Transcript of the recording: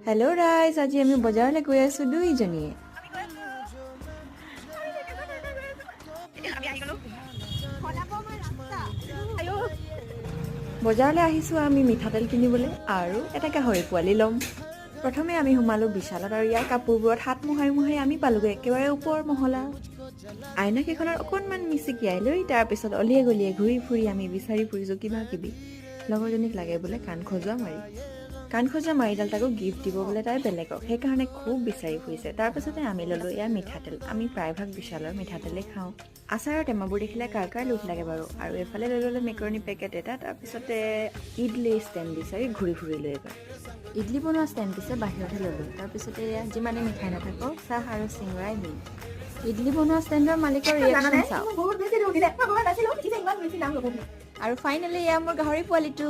Hello' ৰাইজ, আজি আমি বজাৰলৈ গৈ আছোঁ দুইজনীয়ে। বজাৰলৈ আহিছোঁ আমি মিঠাতেল কিনিবলৈ আৰু এটা গাহৰি পোৱালি ল'ম। প্ৰথমে আমি সোমালোঁ বিশালত আৰু ইয়াৰ কাপোৰবোৰত হাত মোহাৰি মোহাৰি আমি পালোগৈ একেবাৰে ওপৰ মহলা। আইনাকেইখনত অকণমান মিচিকিয়াই লৈ তাৰপিছত অলিয়ে গলিয়ে ঘূৰি ফুৰি আমি বিচাৰি ফুৰিছোঁ কিবা কিবি। লগৰজনীক লাগে বোলে কাণ খজুৱা মাৰিডাল তাকো গিফ্ট দিব বোলে তাই বেলেগক, সেইকাৰণে খুব বিচাৰি ফুৰিছে। তাৰপিছতে আমি ল'লোঁ এয়া মিঠাতেল। আমি প্ৰায়ভাগ বিশালৰ মিঠাতেলেই খাওঁ। আচাৰৰ টেমাবোৰ দেখিলে কাৰ কাৰ লোভ লাগে বাৰু। আৰু এইফালে লৈ ল'লোঁ মেকৰণি পেকেট এটা, তাৰপিছতে ইডলি ষ্টেণ্ড বিচাৰি ঘূৰি ফুৰিলোঁ এবাৰ। ইডলি বনোৱা ষ্টেণ্ড পিছে বাহিৰতহে ল'লোঁ। তাৰপিছতে এয়া যিমানে মিঠাই নাথাকক চাহ আৰু চিঙৰাই দিম। ইডলি বনোৱা ষ্টেণ্ডৰ মালিকৰ ৰিয়েকশ্যন চাওঁ। আৰু ফাইনেলি এয়া মোৰ গাহৰি পোৱালিটো।